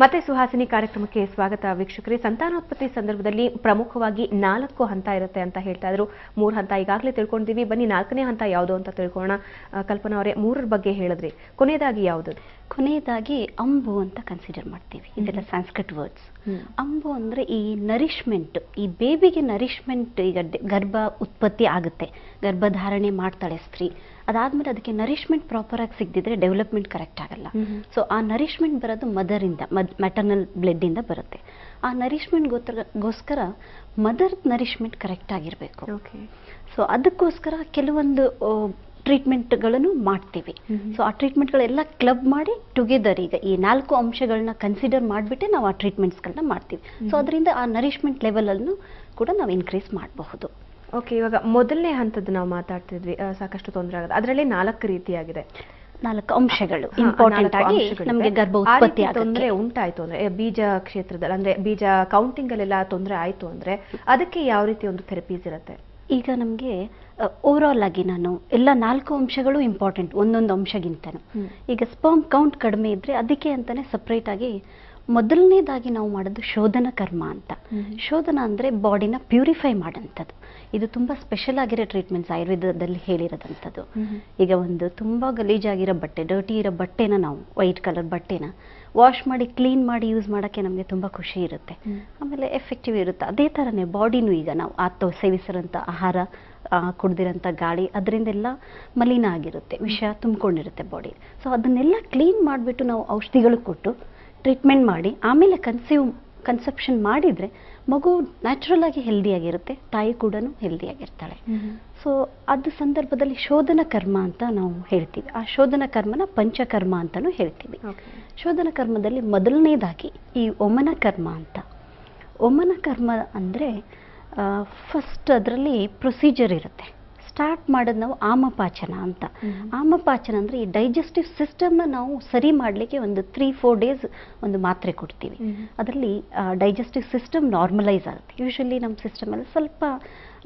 ಮತ್ತೆ ಸುಹಾಸಿನಿ ಕಾರ್ಯಕ್ರಮಕ್ಕೆ ಸ್ವಾಗತ ವೀಕ್ಷಕರೇ. ಸಂತಾನೋತ್ಪತ್ತಿ ಸಂದರ್ಭದಲ್ಲಿ ಪ್ರಮುಖವಾಗಿ 4 ಹಂತ ಇರುತ್ತೆ ಅಂತ ಹೇಳ್ತಾ ಇದ್ರು. 3 ಹಂತ ಈಗಾಗಲೇ ತಿಳ್ಕೊಂಡಿದ್ದೀವಿ. ಬನ್ನಿ 4ನೇ ಹಂತ ಯಾವುದು ಅಂತ ತಿಳ್ಕೊಳ್ಳೋಣ. ಕಲ್ಪನಾ ಅವರೇ, 3ರ ಬಗ್ಗೆ ಹೇಳಿದ್ರಿ, ಕೊನೆಯದಾಗಿ ಯಾವುದು? ಕೊನೆಯದಾಗಿ ಅಂಬು ಅಂತ ಕನ್ಸಿಡರ್ ಮಾಡ್ತೀವಿ. ಇದೆಲ್ಲ ಸಂಸ್ಕೃತ್ ವರ್ಡ್ಸ್. ಅಂಬು ಅಂದ್ರೆ ಈ ನರಿಶ್ಮೆಂಟ್, ಈ ಬೇಬಿಗೆ ನರಿಶ್ಮೆಂಟ್. ಈಗ ಗರ್ಭ ಉತ್ಪತ್ತಿ ಆಗುತ್ತೆ, ಗರ್ಭಧಾರಣೆ ಮಾಡ್ತಾಳೆ ಸ್ತ್ರೀ, ಅದಾದ್ಮೇಲೆ ಅದಕ್ಕೆ ನರಿಶ್ಮೆಂಟ್ ಪ್ರಾಪರ್ ಆಗಿ ಸಿಗದಿದ್ರೆ ಡೆವಲಪ್ಮೆಂಟ್ ಕರೆಕ್ಟ್ ಆಗಲ್ಲ. ಸೊ ಆ ನರಿಶ್ಮೆಂಟ್ ಬರೋದು ಮದರ್ ಇಂದ, ಮೆಟರ್ನಲ್ ಬ್ಲಡ್ ಇಂದ ಬರುತ್ತೆ. ಆ ನರಿಶ್ಮೆಂಟ್ ಗೋಸ್ಕರ ಮದರ್ ನರಿಶ್ಮೆಂಟ್ ಕರೆಕ್ಟ್ ಆಗಿರ್ಬೇಕು. ಸೊ ಅದಕ್ಕೋಸ್ಕರ ಕೆಲವೊಂದು ಟ್ರೀಟ್ಮೆಂಟ್ಗಳನ್ನು ಮಾಡ್ತೀವಿ. ಸೊ ಆ ಟ್ರೀಟ್ಮೆಂಟ್ಗಳೆಲ್ಲ ಕ್ಲಬ್ ಮಾಡಿ ಟುಗೆದರ್ ಈಗ ಈ 4 ಅಂಶಗಳನ್ನ ಕನ್ಸಿಡರ್ ಮಾಡಿಬಿಟ್ಟೆ ನಾವು ಆ ಟ್ರೀಟ್ಮೆಂಟ್ಸ್ಗಳನ್ನ ಮಾಡ್ತೀವಿ. ಸೊ ಅದರಿಂದ ಆ ನರಿಶ್ಮೆಂಟ್ ಲೆವೆಲ್ ಅನ್ನು ಕೂಡ ನಾವು ಇನ್ಕ್ರೀಸ್ ಮಾಡಬಹುದು. ಓಕೆ, ಇವಾಗ ಮೊದಲನೇ ಹಂತದ್ದು ನಾವು ಮಾತಾಡ್ತಿದ್ವಿ, ಸಾಕಷ್ಟು ತೊಂದರೆ ಆಗುತ್ತೆ. ಅದರಲ್ಲಿ 4 ರೀತಿಯಾಗಿದೆ, 4 ಅಂಶಗಳು ಇಂಪಾರ್ಟೆಂಟ್ ಆಗಿ ನಮಗೆ ಗರ್ಭ ಉತ್ಪತ್ತಿ ತೊಂದರೆ ಉಂಟಾಯ್ತು ಅಂದ್ರೆ, ಬೀಜ ಕ್ಷೇತ್ರದಲ್ಲಿ ಅಂದ್ರೆ ಬೀಜ ಕೌಂಟಿಂಗ್ ಅಲ್ಲೆಲ್ಲ ತೊಂದರೆ ಆಯ್ತು ಅಂದ್ರೆ ಅದಕ್ಕೆ ಯಾವ ರೀತಿ ಒಂದು ಥೆರಪೀಸ್ ಇರುತ್ತೆ? ಈಗ ನಮಗೆ ಓವರ್ ಆಲ್ ಆಗಿ ನಾನು ಎಲ್ಲ 4 ಅಂಶಗಳು ಇಂಪಾರ್ಟೆಂಟ್ ಒಂದೊಂದು ಅಂಶಗಿಂತನೂ. ಈಗ ಸ್ಪರ್ಮ್ ಕೌಂಟ್ ಕಡಿಮೆ ಇದ್ರೆ ಅದಕ್ಕೆ ಅಂತಾನೆ ಸಪ್ರೇಟ್ ಆಗಿ ಮೊದಲನೇದಾಗಿ ನಾವು ಮಾಡೋದು ಶೋಧನ ಕರ್ಮ ಅಂತ. ಶೋಧನ ಅಂದ್ರೆ ಬಾಡಿನ ಪ್ಯೂರಿಫೈ ಮಾಡೋಂಥದ್ದು. ಇದು ತುಂಬಾ ಸ್ಪೆಷಲ್ ಆಗಿರೋ ಟ್ರೀಟ್ಮೆಂಟ್ಸ್ ಆಯುರ್ವೇದದಲ್ಲಿ ಹೇಳಿರೋದಂಥದ್ದು. ಈಗ ಒಂದು ತುಂಬಾ ಗಲೀಜಾಗಿರೋ ಬಟ್ಟೆ, ಡರ್ಟಿ ಇರೋ ಬಟ್ಟೆನ ನಾವು ವೈಟ್ ಕಲರ್ ಬಟ್ಟೆನ ವಾಶ್ ಮಾಡಿ ಕ್ಲೀನ್ ಮಾಡಿ ಯೂಸ್ ಮಾಡೋಕ್ಕೆ ನಮಗೆ ತುಂಬ ಖುಷಿ ಇರುತ್ತೆ, ಆಮೇಲೆ ಎಫೆಕ್ಟಿವ್ ಇರುತ್ತೆ. ಅದೇ ಥರನೇ ಬಾಡಿನೂ ಈಗ ನಾವು ಸೇವಿಸಿರೋಂಥ ಆಹಾರ, ಕುಡ್ದಿರೋಂಥ ಗಾಳಿ, ಅದರಿಂದೆಲ್ಲ ಮಲಿನ ಆಗಿರುತ್ತೆ, ವಿಷ ತುಂಬಿಕೊಂಡಿರುತ್ತೆ ಬಾಡಿ. ಸೊ ಅದನ್ನೆಲ್ಲ ಕ್ಲೀನ್ ಮಾಡಿಬಿಟ್ಟು ನಾವು ಔಷಧಿಗಳು ಕೊಟ್ಟು ಟ್ರೀಟ್ಮೆಂಟ್ ಮಾಡಿ ಆಮೇಲೆ ಕನ್ಸೆಪ್ಷನ್ ಮಾಡಿದರೆ ಮಗು ನ್ಯಾಚುರಲ್ ಆಗಿ ಹೆಲ್ದಿಯಾಗಿರುತ್ತೆ, ತಾಯಿ ಕೂಡ ಹೆಲ್ದಿಯಾಗಿರ್ತಾಳೆ. ಸೊ ಅದು ಸಂದರ್ಭದಲ್ಲಿ ಶೋಧನ ಕರ್ಮ ಅಂತ ನಾವು ಹೇಳ್ತೀವಿ. ಆ ಶೋಧನ ಕರ್ಮನ ಪಂಚಕರ್ಮ ಅಂತಲೂ ಹೇಳ್ತೀವಿ. ಶೋಧನ ಕರ್ಮದಲ್ಲಿ ಮೊದಲನೇದಾಗಿ ಈ ಒಮನ ಕರ್ಮ ಅಂತ. ಒಮನ ಕರ್ಮ ಅಂದರೆ ಫಸ್ಟ್ ಅದರಲ್ಲಿ ಪ್ರೊಸೀಜರ್ ಇರುತ್ತೆ. ಸ್ಟಾರ್ಟ್ ಮಾಡೋದು ನಾವು ಆಮಪಾಚನ ಅಂತ. ಆಮಪಾಚನ ಅಂದರೆ ಈ ಡೈಜೆಸ್ಟಿವ್ ಸಿಸ್ಟಮ್ನ ನಾವು ಸರಿ ಮಾಡಲಿಕ್ಕೆ ಒಂದು 3-4 ಡೇಸ್ ಒಂದು ಮಾತ್ರೆ ಕೊಡ್ತೀವಿ. ಅದರಲ್ಲಿ ಡೈಜೆಸ್ಟಿವ್ ಸಿಸ್ಟಮ್ ನಾರ್ಮಲೈಸ್ ಆಗುತ್ತೆ. ಯೂಶಲಿ ನಮ್ಮ ಸಿಸ್ಟಮಲ್ಲಿ ಸ್ವಲ್ಪ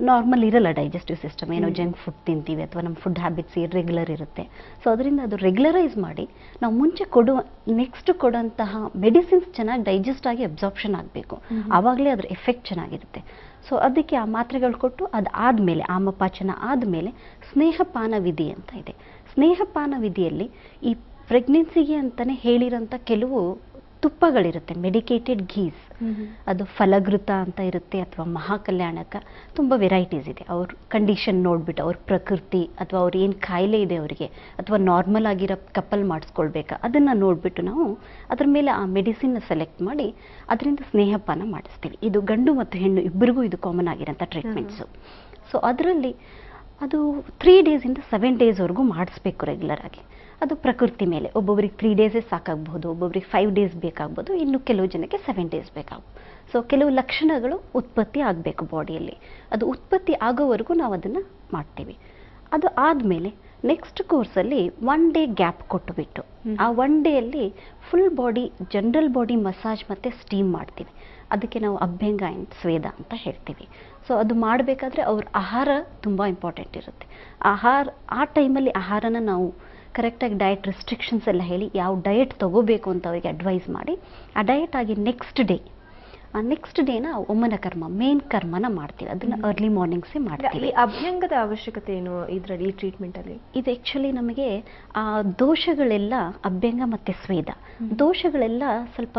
ನಾರ್ಮಲ್ ಇರಲ್ಲ ಡೈಜೆಸ್ಟಿವ್ ಸಿಸ್ಟಮ್, ಏನೋ ಜಂಕ್ ಫುಡ್ ತಿಂತೀವಿ ಅಥವಾ ನಮ್ಮ ಫುಡ್ ಹ್ಯಾಬಿಟ್ಸ್ ಇರ್ರೆಗ್ಯುಲರ್ ಇರುತ್ತೆ. ಸೊ ಅದರಿಂದ ಅದು ರೆಗ್ಯುಲರೈಸ್ ಮಾಡಿ ನಾವು ಮುಂಚೆ ನೆಕ್ಸ್ಟ್ ಕೊಡುವಂತಹ ಮೆಡಿಸಿನ್ಸ್ ಚೆನ್ನಾಗಿ ಡೈಜೆಸ್ಟ್ ಆಗಿ ಅಬ್ಸಾರ್ಪ್ಷನ್ ಆಗಬೇಕು, ಆವಾಗಲೇ ಅದ್ರ ಎಫೆಕ್ಟ್ ಚೆನ್ನಾಗಿರುತ್ತೆ. ಸೊ ಅದಕ್ಕೆ ಆ ಮಾತ್ರೆಗಳು ಕೊಟ್ಟು ಅದಾದಮೇಲೆ ಆಮಪಾಚನ ಆದಮೇಲೆ ಸ್ನೇಹಪಾನ ವಿಧಿ ಅಂತ ಇದೆ. ಸ್ನೇಹಪಾನ ವಿಧಿಯಲ್ಲಿ ಈ ಪ್ರೆಗ್ನೆನ್ಸಿಗೆ ಅಂತಲೇ ಹೇಳಿರೋಂಥ ಕೆಲವು ತುಪ್ಪಗಳಿರುತ್ತೆ, ಮೆಡಿಕೇಟೆಡ್ ಘೀಸ್. ಅದು ಫಲಘೃತ ಅಂತ ಇರುತ್ತೆ ಅಥವಾ ಮಹಾಕಲ್ಯಾಣಕ, ತುಂಬ ವೆರೈಟೀಸ್ ಇದೆ. ಅವ್ರ ಕಂಡೀಷನ್ ನೋಡಿಬಿಟ್ಟು, ಅವ್ರ ಪ್ರಕೃತಿ ಅಥವಾ ಅವ್ರು ಏನು ಕಾಯಿಲೆ ಇದೆ ಅವರಿಗೆ, ಅಥವಾ ನಾರ್ಮಲ್ ಆಗಿರೋ ಕಪಲ್ ಮಾಡಿಸ್ಕೊಳ್ಬೇಕಾ, ಅದನ್ನು ನೋಡಿಬಿಟ್ಟು ನಾವು ಅದ್ರ ಮೇಲೆ ಆ ಮೆಡಿಸಿನ್ನ ಸೆಲೆಕ್ಟ್ ಮಾಡಿ ಅದರಿಂದ ಸ್ನೇಹಪಾನ ಮಾಡಿಸ್ತೀವಿ. ಇದು ಗಂಡು ಮತ್ತು ಹೆಣ್ಣು ಇಬ್ಬರಿಗೂ ಇದು ಕಾಮನ್ ಆಗಿರೋಂಥ ಟ್ರೀಟ್ಮೆಂಟ್ಸು. ಸೊ ಅದರಲ್ಲಿ ಅದು 3 ಡೇಸಿಂದ 7 ಡೇಸ್ವರೆಗೂ ಮಾಡಿಸ್ಬೇಕು ರೆಗ್ಯುಲರ್ ಆಗಿ. ಅದು ಪ್ರಕೃತಿ ಮೇಲೆ, ಒಬ್ಬೊಬ್ರಿಗೆ 3 ಡೇಸೇ ಸಾಕಾಗ್ಬೋದು, ಒಬ್ಬೊಬ್ರಿಗೆ 5 ಡೇಸ್ ಬೇಕಾಗ್ಬೋದು, ಇನ್ನು ಕೆಲವು ಜನಕ್ಕೆ 7 ಡೇಸ್ ಬೇಕಾಗ್ಬೋದು. ಸೊ ಕೆಲವು ಲಕ್ಷಣಗಳು ಉತ್ಪತ್ತಿ ಆಗಬೇಕು ಬಾಡಿಯಲ್ಲಿ. ಅದು ಉತ್ಪತ್ತಿ ಆಗೋವರೆಗೂ ನಾವು ಅದನ್ನು ಮಾಡ್ತೀವಿ. ಅದು ಆದಮೇಲೆ ನೆಕ್ಸ್ಟ್ ಕೋರ್ಸಲ್ಲಿ 1 ಡೇ ಗ್ಯಾಪ್ ಕೊಟ್ಟುಬಿಟ್ಟು ಆ 1 ಡೇಯಲ್ಲಿ full body general body massage ಮತ್ತು ಸ್ಟೀಮ್ ಮಾಡ್ತೀವಿ. ಅದಕ್ಕೆ ನಾವು ಅಭ್ಯಂಗ ಆ್ಯಂಡ್ ಸ್ವೇದ ಅಂತ ಹೇಳ್ತೀವಿ. ಸೊ ಅದು ಮಾಡಬೇಕಾದ್ರೆ ಅವ್ರ ಆಹಾರ ತುಂಬ ಇಂಪಾರ್ಟೆಂಟ್ ಇರುತ್ತೆ. ಆ ಟೈಮಲ್ಲಿ ಆಹಾರನ ನಾವು ಕರೆಕ್ಟಾಗಿ ಡಯಟ್ ರೆಸ್ಟ್ರಿಕ್ಷನ್ಸ್ ಎಲ್ಲ ಹೇಳಿ ಯಾವ ಡಯಟ್ ತೊಗೋಬೇಕು ಅಂತ ಅವರಿಗೆ ಅಡ್ವೈಸ್ ಮಾಡಿ ಆ ಡಯಟ್ ಆಗಿ ನೆಕ್ಸ್ಟ್ ಡೇನ ಒಮ್ಮನ ಕರ್ಮ, ಮೇನ್ ಕರ್ಮನ ಮಾಡ್ತೀವಿ. ಅದನ್ನು ಅರ್ಲಿ ಮಾರ್ನಿಂಗ್ಸೇ ಮಾಡ್ತೀವಿ. ಅಭ್ಯಂಗದ ಅವಶ್ಯಕತೆ ಏನು ಇದರಲ್ಲಿ, ಈ ಟ್ರೀಟ್ಮೆಂಟಲ್ಲಿ? ಇದು ಆ್ಯಕ್ಚುಲಿ ನಮಗೆ ಆ ದೋಷಗಳೆಲ್ಲ, ಅಭ್ಯಂಗ ಮತ್ತು ಸ್ವೇದ ದೋಷಗಳೆಲ್ಲ ಸ್ವಲ್ಪ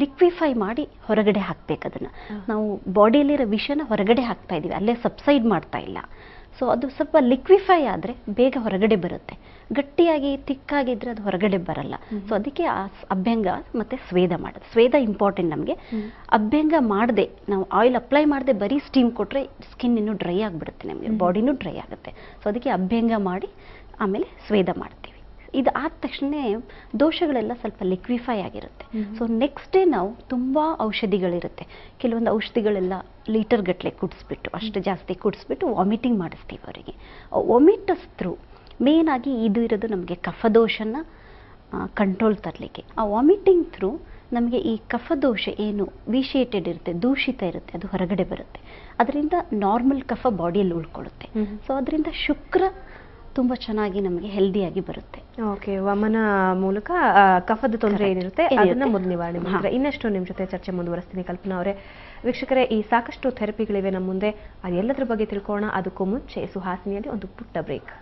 ಲಿಕ್ವಿಫೈ ಮಾಡಿ ಹೊರಗಡೆ ಹಾಕ್ಬೇಕು. ಅದನ್ನು ನಾವು ಬಾಡಿಯಲ್ಲಿರೋ ವಿಷನ ಹೊರಗಡೆ ಹಾಕ್ತಾ ಇದ್ದೀವಿ, ಅಲ್ಲೇ ಸಬ್ಸೈಡ್ ಮಾಡ್ತಾ ಇಲ್ಲ. ಸೊ ಅದು ಸ್ವಲ್ಪ ಲಿಕ್ವಿಫೈ ಆದರೆ ಬೇಗ ಹೊರಗಡೆ ಬರುತ್ತೆ. ಗಟ್ಟಿಯಾಗಿ ತಿಕ್ಕಾಗಿದ್ರೆ ಅದು ಹೊರಗಡೆ ಬರಲ್ಲ. ಸೊ ಅದಕ್ಕೆ ಆ ಅಭ್ಯಂಗ ಮತ್ತು ಸ್ವೇದ ಮಾಡೋದು. ಸ್ವೇದ ಇಂಪಾರ್ಟೆಂಟ್ ನಮಗೆ. ಅಭ್ಯಂಗ ಮಾಡದೆ ನಾವು ಆಯಿಲ್ ಅಪ್ಲೈ ಮಾಡದೆ ಬರೀ ಸ್ಟೀಮ್ ಕೊಟ್ಟರೆ ಸ್ಕಿನ್ ಇನ್ನೂ ಡ್ರೈ ಆಗಿಬಿಡುತ್ತೆ, ನಮಗೆ ಬಾಡಿನೂ ಡ್ರೈ ಆಗುತ್ತೆ. ಸೊ ಅದಕ್ಕೆ ಅಭ್ಯಂಗ ಮಾಡಿ ಆಮೇಲೆ ಸ್ವೇದ ಮಾಡ್ತೀವಿ. ಇದು ಆದ ತಕ್ಷಣ ದೋಷಗಳೆಲ್ಲ ಸ್ವಲ್ಪ ಲಿಕ್ವಿಫೈ ಆಗಿರುತ್ತೆ. ಸೊ ನೆಕ್ಸ್ಟ್ ಡೇ ನಾವು ತುಂಬ ಔಷಧಿಗಳಿರುತ್ತೆ. ಕೆಲವೊಂದು ಔಷಧಿಗಳೆಲ್ಲ ಲೀಟರ್ ಗಟ್ಟಲೆ ಕುಡಿಸ್ಬಿಟ್ಟು, ಅಷ್ಟು ಜಾಸ್ತಿ ಕುಡಿಸ್ಬಿಟ್ಟು ವಾಮಿಟಿಂಗ್ ಮಾಡಿಸ್ತೀವಿ ಅವರಿಗೆ. ವಾಮಿಟಸ್ ಥ್ರೂ ಮೇನ್ ಆಗಿ ಇದು ಇರೋದು ನಮಗೆ ಕಫದೋಷನ ಕಂಟ್ರೋಲ್ ತರಲಿಕ್ಕೆ. ಆ ವಾಮಿಟಿಂಗ್ ಥ್ರೂ ನಮಗೆ ಈ ಕಫದೋಷ ಏನು ವಿಷೇಟೆಡ್ ಇರುತ್ತೆ, ದೂಷಿತ ಇರುತ್ತೆ, ಅದು ಹೊರಗಡೆ ಬರುತ್ತೆ. ಅದರಿಂದ ನಾರ್ಮಲ್ ಕಫ ಬಾಡಿಯಲ್ಲಿ ಉಳ್ಕೊಳ್ಳುತ್ತೆ. ಸೊ ಅದರಿಂದ ಶುಕ್ರ ತುಂಬ ಚೆನ್ನಾಗಿ ನಮಗೆ ಹೆಲ್ದಿಯಾಗಿ ಬರುತ್ತೆ. ಓಕೆ, ವಮನ ಮೂಲಕ ಕಫದ ತೊಂದರೆ ಏನಿರುತ್ತೆ ಅದನ್ನ ಮೊದಲು ನಿವಾರಣೆ ಮಾಡ್ತಾರೆ. ಇನ್ನಷ್ಟು ನಿಮ್ಮ ಜೊತೆ ಚರ್ಚೆ ಮುಂದುವರಿಸ್ತೀನಿ ಕಲ್ಪನಾ ಅವರೇ. ವೀಕ್ಷಕರೇ, ಈ ಸಾಕಷ್ಟು ಥೆರಪಿಗಳಿವೆ ನಮ್ಮ ಮುಂದೆ, ಅದೆಲ್ಲದರ ಬಗ್ಗೆ ತಿಳ್ಕೊಳ್ಳೋಣ. ಅದಕ್ಕೂ ಮುಂಚೆ ಸುಹಾಸಿನಿಯಲ್ಲಿ ಒಂದು ಪುಟ್ಟ ಬ್ರೇಕ್.